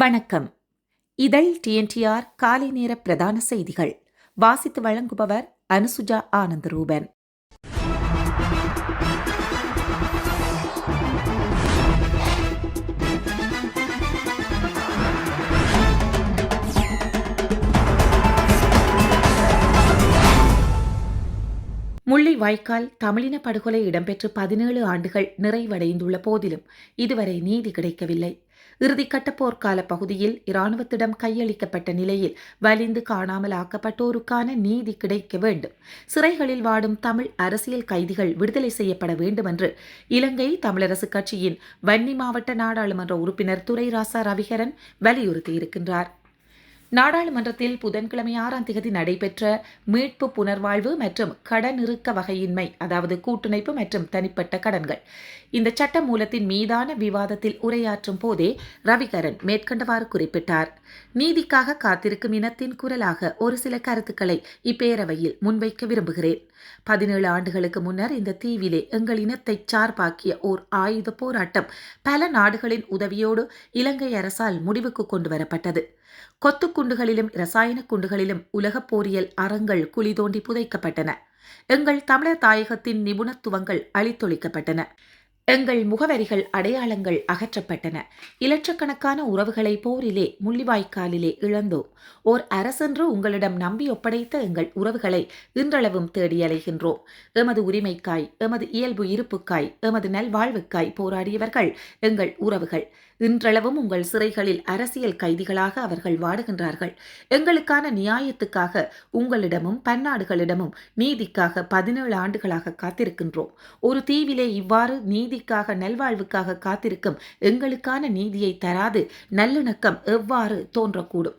வணக்கம். இதழ் டிஎன்டிஆர் காலை நேர பிரதான செய்திகள் வாசித்து வழங்குபவர் அனுசுஜா ஆனந்தரூபன். முள்ளிவாய்க்கால் தமிழின படுகொலை இடம்பெற்று 17 ஆண்டுகள் நிறைவடைந்துள்ள போதிலும் இதுவரை நீதி கிடைக்கவில்லை. இறுதிக்கட்ட போர்க்கால பகுதியில் இராணுவத்திடம் கையளிக்கப்பட்ட நிலையில் வலிந்து காணாமல் ஆக்கப்பட்டோருக்கான நீதி கிடைக்க வேண்டும். சிறைகளில் வாடும் தமிழ் அரசியல் கைதிகள் விடுதலை செய்யப்பட வேண்டும் என்று இலங்கை தமிழரசு கட்சியின் வன்னி மாவட்ட நாடாளுமன்ற உறுப்பினர் துரைராசா ரவிகரன் வலியுறுத்தியிருக்கின்றார். நாடாளுமன்றத்தில் புதன்கிழமை 6ஆம் தேதி நடைபெற்ற மீட்பு புனர்வாழ்வு மற்றும் கடனிறுக்க வகையின்மை, அதாவது கூட்டுணைப்பு மற்றும் தனிப்பட்ட கடன்கள், இந்த சட்ட மூலத்தின் மீதான விவாதத்தில் உரையாற்றும் போதே ரவிகரன் மேற்கண்டவாறு குறிப்பிட்டார். நீதிக்காக காத்திருக்கும் இனத்தின் குரலாக ஒரு சில கருத்துக்களை இப்பேரவையில் முன்வைக்க விரும்புகிறேன். 17 ஆண்டுகளுக்கு முன்னர் இந்த தீவிலே எங்கள் இனத்தை சார்பாக்கிய ஓர் ஆயுத போராட்டம் பல நாடுகளின் உதவியோடு இலங்கை அரசால் முடிவுக்கு கொண்டு வரப்பட்டது. கொத்துக்குண்டுகளிலும் இரசாயன குண்டுகளிலும் உலகப் போரியல் அறங்கள் குழி தோண்டி புதைக்கப்பட்டன. எங்கள் தமிழர் தாயகத்தின் நிபுணத்துவங்கள் அழித்தொழிக்கப்பட்டன. எங்கள் முகவரிகள் அடையாளங்கள் அகற்றப்பட்டன. இலட்சக்கணக்கான உறவுகளை போரிலே முள்ளிவாய்க்காலிலே இழந்தோம். ஓர் அரசென்று உங்களிடம் நம்பி ஒப்படைத்த எங்கள் உறவுகளை இன்றளவும் தேடி அலைகின்றோம். எமது உரிமைக்காய், எமது இயல்பு இருப்புக்காய், எமது நல்வாழ்வுக்காய் போராடியவர்கள் எங்கள் உறவுகள். இன்றளவும் உங்கள் சிறைகளில் அரசியல் கைதிகளாக அவர்கள் வாடுகின்றார்கள். எங்களுக்கான நியாயத்துக்காக உங்களிடமும் பன்னாடுகளிடமும் நீதிக்காக 17 ஆண்டுகளாக காத்திருக்கின்றோம். ஒரு தீவிலே இவ்வாறு நீதிக்காக நல்வாழ்வுக்காக காத்திருக்கும் எங்களுக்கான நீதியை தராது நல்லிணக்கம் எவ்வாறு தோன்றக்கூடும்?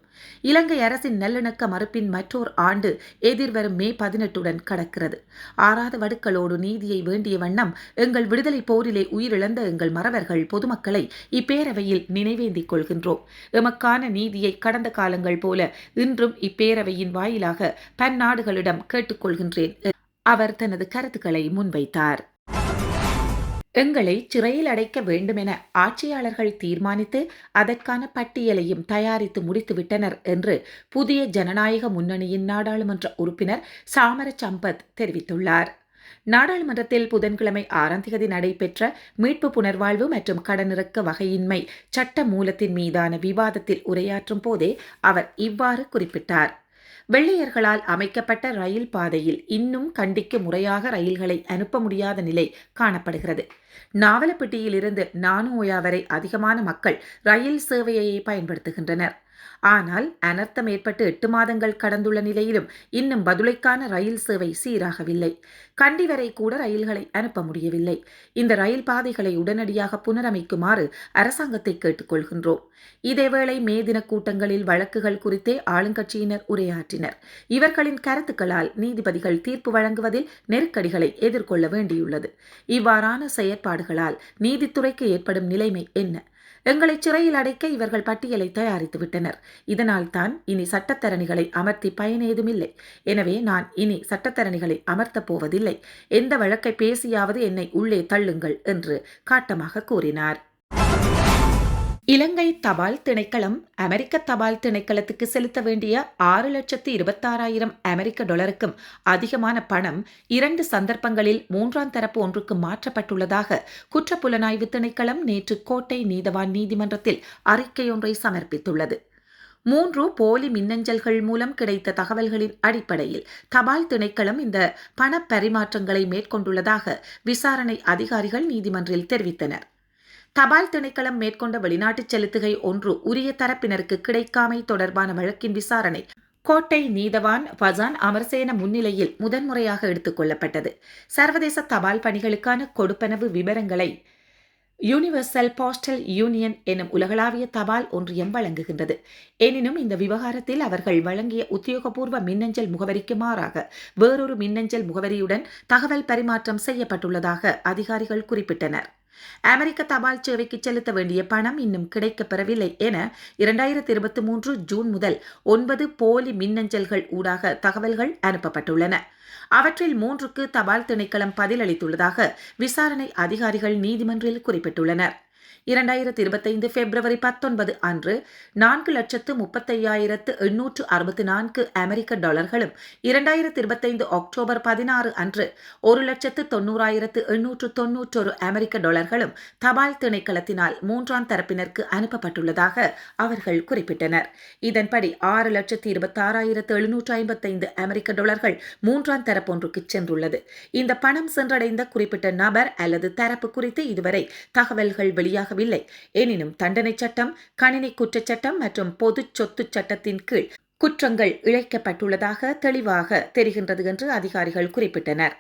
இலங்கை அரசின் நல்லிணக்க மறுப்பின் மற்றோர் ஆண்டு எதிர்வரும் மே 18 கடக்கிறது. ஆறாத வடுக்களோடு நீதியை வேண்டிய வண்ணம் எங்கள் விடுதலை போரிலே உயிரிழந்த எங்கள் மறவர்கள் பொதுமக்களை இப்பேரவையில் நினைவேந்திக் கொள்கின்றோம். எமக்கான நீதியை கடந்த காலங்கள் போல இன்றும் இப்பேரவையின் வாயிலாக பன்னாடுகளிடம் கேட்டுக்கொள்கின்றேன். அவர் தனது கருத்துக்களை முன்வைத்தார். எங்களை சிறையில் அடைக்க வேண்டுமென ஆட்சியாளர்கள் தீர்மானித்து அதற்கான பட்டியலையும் தயாரித்து முடித்துவிட்டனர் என்று புதிய ஜனநாயக முன்னணியின் நாடாளுமன்ற உறுப்பினர் சாமர சம்பத் தெரிவித்துள்ளார். நாடாளுமன்றத்தில் புதன்கிழமை 6ஆம் தேதி நடைபெற்ற மீட்பு புனர்வாழ்வு மற்றும் கடனிறுக்க வகையின்மை சட்ட மூலத்தின் மீதான விவாதத்தில் உரையாற்றும் போதே அவர் இவ்வாறு குறிப்பிட்டார். வெள்ளையர்களால் அமைக்கப்பட்ட ரயில் பாதையில் இன்னும் கண்டிக்கு முறையாக ரயில்களை அனுப்ப முடியாத நிலை காணப்படுகிறது. நாவலப்பிட்டியிலிருந்து நானுஓயா வரை அதிகமான மக்கள் ரயில் சேவையை பயன்படுத்துகின்றனர். ஆனால் அனர்த்தம் ஏற்பட்டு 8 மாதங்கள் கடந்துள்ள நிலையிலும் இன்னும் பதுளைக்கான ரயில் சேவை சீராகவில்லை. கண்டி வரை கூட ரயில்களை அனுப்ப முடியவில்லை. இந்த ரயில் பாதைகளை உடனடியாக புனரமைக்குமாறு அரசாங்கத்தை கேட்டுக்கொள்கின்றோம். இதேவேளை மே தின கூட்டங்களில் வழக்குகள் குறித்தே ஆளுங்கட்சியினர் உரையாற்றினர். இவர்களின் கருத்துக்களால் நீதிபதிகள் தீர்ப்பு வழங்குவதில் நெருக்கடிகளை எதிர்கொள்ள வேண்டியுள்ளது. இவ்வாறான செயற்பாடுகளால் நீதித்துறைக்கு ஏற்படும் நிலைமை என்ன? எங்களை சிறையில் அடைக்க இவர்கள் பட்டியலை தயாரித்து விட்டனர். இதனால் தான் இனி சட்டத்தரணிகளை அமர்த்தி பயனேதுமில்லை. எனவே நான் இனி சட்டத்தரணிகளை அமர்த்தப் போவதில்லை. எந்த வழக்கை பேசியாவது என்னை உள்ளே தள்ளுங்கள் என்று காட்டமாக கூறினார். இலங்கை தபால் திணைக்களம் அமெரிக்க தபால் திணைக்களத்துக்கு செலுத்த வேண்டிய 6,26,000 அமெரிக்க டாலருக்கும் அதிகமான பணம் 2 சந்தர்ப்பங்களில் 3ஆம் தரப்பு ஒன்றுக்கு மாற்றப்பட்டுள்ளதாக குற்றப்புலனாய்வு திணைக்களம் நேற்று கோட்டை நீதவான் நீதிமன்றத்தில் அறிக்கையொன்றை சமர்ப்பித்துள்ளது. 3 போலி மின்னஞ்சல்கள் மூலம் கிடைத்த தகவல்களின் அடிப்படையில் தபால் திணைக்களம் இந்த பண பரிமாற்றங்களை மேற்கொண்டுள்ளதாக விசாரணை அதிகாரிகள் நீதிமன்றில் தெரிவித்தனர். தபால் திணைக்களம் மேற்கொண்ட வெளிநாட்டுச் செலுத்துகை ஒன்று உரிய தரப்பினருக்கு கிடைக்காமை தொடர்பான வழக்கின் விசாரணை கோட்டை நீதவான் ஃபசான் அமர்சேன முன்னிலையில் முதன்முறையாக எடுத்துக் கொள்ளப்பட்டது. சர்வதேச தபால் பணிகளுக்கான கொடுப்பனவு விவரங்களை யூனிவர்சல் போஸ்டல் யூனியன் எனும் உலகளாவிய தபால் ஒன்றியம் வழங்குகின்றது. எனினும் இந்த விவகாரத்தில் அவர்கள் வழங்கிய உத்தியோகபூர்வ மின்னஞ்சல் முகவரிக்கு மாறாக வேறொரு மின்னஞ்சல் முகவரியுடன் தகவல் பரிமாற்றம் செய்யப்பட்டுள்ளதாக அதிகாரிகள் குறிப்பிட்டனர். அமெரிக்க தபால் சேவைக்கு செலுத்த வேண்டிய பணம் இன்னும் கிடைக்கப்பெறவில்லை என 2023 ஜூன் முதல் 9 போலி மின்னஞ்சல்கள் ஊடாக தகவல்கள் அனுப்பப்பட்டுள்ளன. அவற்றில் 3க்கு தபால் திணைக்களம் பதிலளித்துள்ளதாக விசாரணை அதிகாரிகள் நீதிமன்றில் குறிப்பிட்டுள்ளனர். 2025 பிப்ரவரி 19 அன்று 4,35,864 அமெரிக்க டாலர்களும் 2025 அக்டோபர் 16 அன்று 1,90,891 அமெரிக்க டாலர்களும் தபால் திணைக்களத்தினால் மூன்றாம் தரப்பினருக்கு அனுப்பப்பட்டுள்ளதாக அவர்கள் குறிப்பிட்டனர். இதன்படி 6,26,755 அமெரிக்க டாலர்கள் மூன்றாம் தரப்பொன்றுக்கு சென்றுள்ளது. இந்த பணம் சென்றடைந்த குறிப்பிட்ட நபர் அல்லது தரப்பு குறித்து இதுவரை தகவல்கள் வெளியாகவில்லை. எனினும் தண்டனை சட்டம், கணினி குற்றச்சட்டம் மற்றும் பொது சொத்து சட்டத்தின் கீழ் குற்றங்கள் இழைக்கப்பட்டுள்ளதாக தெளிவாக தெரிகின்றது என்று அதிகாரிகள் குறிப்பிட்டனர்.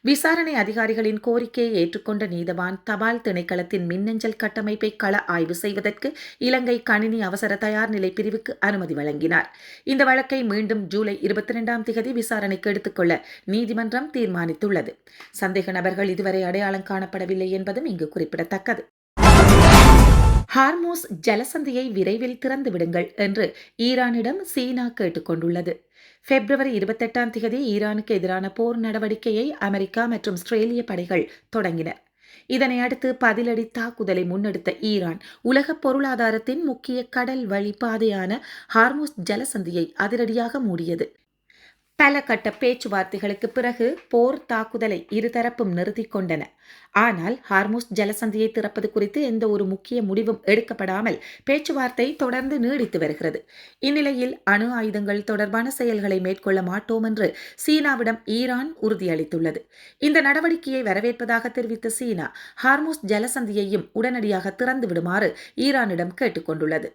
விசாரணை அதிகாரிகளின் கோரிக்கையை ஏற்றுக்கொண்ட நீதவான் தபால் திணைக்களத்தின் மின்னஞ்சல் கட்டமைப்பை கள ஆய்வு செய்வதற்கு இலங்கை கணினி அவசர தயார்நிலை பிரிவுக்கு அனுமதி வழங்கினார். இந்த வழக்கை மீண்டும் ஜூலை 22 விசாரணைக்கு எடுத்துக்கொள்ள நீதிமன்றம் தீர்மானித்துள்ளது. சந்தேக நபர்கள் இதுவரை அடையாளம் காணப்படவில்லை என்பதும் இங்கு குறிப்பிடத்தக்கது. ஹார்மூஸ் ஜலசந்தியை விரைவில் திறந்துவிடுங்கள் என்று ஈரானிடம் சீனா கேட்டுக்கொண்டுள்ளது. பிப்ரவரி 28 ஈரானுக்கு எதிரான போர் நடவடிக்கையை அமெரிக்கா மற்றும் ஆஸ்திரேலிய படைகள் தொடங்கின. இதனை அடுத்து பதிலடி தாக்குதலை முன்னெடுத்த ஈரான் உலக பொருளாதாரத்தின் முக்கிய கடல் வழி பாதையான ஹார்மூஸ் ஜலசந்தியை அதிரடியாக மூடியது. பல கட்ட பேச்சுவார்த்தைகளுக்கு பிறகு போர் தாக்குதலை இருதரப்பும் நிறுத்திக் கொண்டன. ஆனால் ஹார்மூஸ் ஜலசந்தியை திறப்பது குறித்து எந்த ஒரு முக்கிய முடிவும் எடுக்கப்படாமல் பேச்சுவார்த்தை தொடர்ந்து நீடித்து வருகிறது. இந்நிலையில் அணு ஆயுதங்கள் தொடர்பான செயல்களை மேற்கொள்ள மாட்டோம் என்று சீனாவிடம் ஈரான் உறுதியளித்துள்ளது. இந்த நடவடிக்கையை வரவேற்பதாக தெரிவித்த சீனா ஹார்மூஸ் ஜலசந்தியையும் உடனடியாக திறந்து விடுமாறு ஈரானிடம் கேட்டுக்கொண்டுள்ளது.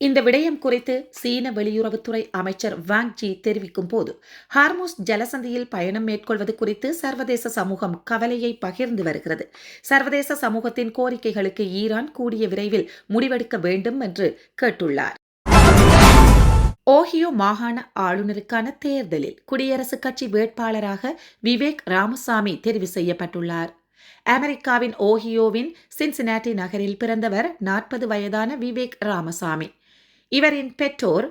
இந்த விடயம் குறித்து சீன வெளியுறவுத்துறை அமைச்சர் வாங் ஜி தெரிவிக்கும் போது, ஹார்மூஸ் ஜலசந்தியில் பயணம் மேற்கொள்வது குறித்து சர்வதேச சமூகம் கவலையை பகிர்ந்து வருகிறது. சர்வதேச சமூகத்தின் கோரிக்கைகளுக்கு ஈரான் கூடிய விரைவில் முடிவெடுக்க வேண்டும் என்று கேட்டுள்ளார். ஓஹியோ மாகாண ஆளுநருக்கான தேர்தலில் குடியரசுக் கட்சி வேட்பாளராக விவேக் ராமசாமி தெரிவு செய்யப்பட்டுள்ளார். அமெரிக்காவின் ஓஹியோவின் சின்சினாட்டி நகரில் பிறந்தவர் 40 வயதான விவேக் ராமசாமி. இவரின் பெற்றோர்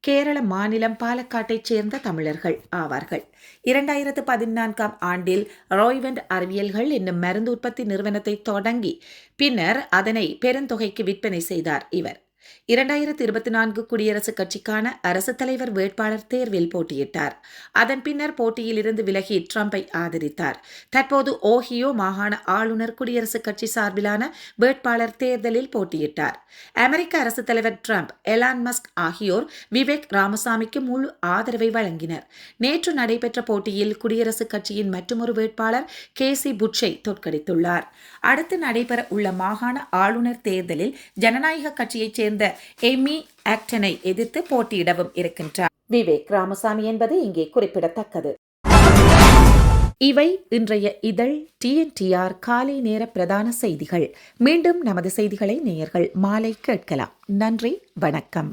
கேரள மாநிலம் பாலக்காட்டைச் சேர்ந்த தமிழர்கள் ஆவார்கள். 2014 ஆண்டில் ராய்வெண்ட் அறிவியல்கள் என்னும் மருந்து உற்பத்தி நிறுவனத்தை தொடங்கி பின்னர் அதனை பெருந்தொகைக்கு விற்பனை செய்தார் இவர். 2024 குடியரசுக் கட்சிக்கான அரசு தலைவர் வேட்பாளர் தேர்வில் போட்டியிட்டார். அதன் பின்னர் போட்டியில் இருந்து விலகி ட்ரம்பை ஆதரித்தார். தற்போது ஓஹியோ மாகாண ஆளுநர் குடியரசுக் கட்சி சார்பிலான வேட்பாளர் தேர்தலில் போட்டியிட்டார். அமெரிக்க அரசு தலைவர் ட்ரம்ப், எலான் மஸ்க் ஆகியோர் விவேக் ராமசாமிக்கு முழு ஆதரவை வழங்கினர். நேற்று நடைபெற்ற போட்டியில் குடியரசுக் கட்சியின் மற்றொரு வேட்பாளர் கேசி புட்ஷை தோற்கடித்துள்ளார். அடுத்து நடைபெற உள்ள மாகாண ஆளுநர் தேர்தலில் ஜனநாயக கட்சியைச் சேர்ந்த எமி ஆக்டனை எதிர்த்து போட்டியிடவும் இருக்கின்றார் விவேக் ராமசாமி என்பது இங்கே குறிப்பிடத்தக்கது. இவை இன்றைய இதழ் TNTR காலை நேர பிரதான செய்திகள். மீண்டும் நமது செய்திகளை நேயர்கள் மாலை கேட்கலாம். நன்றி, வணக்கம்.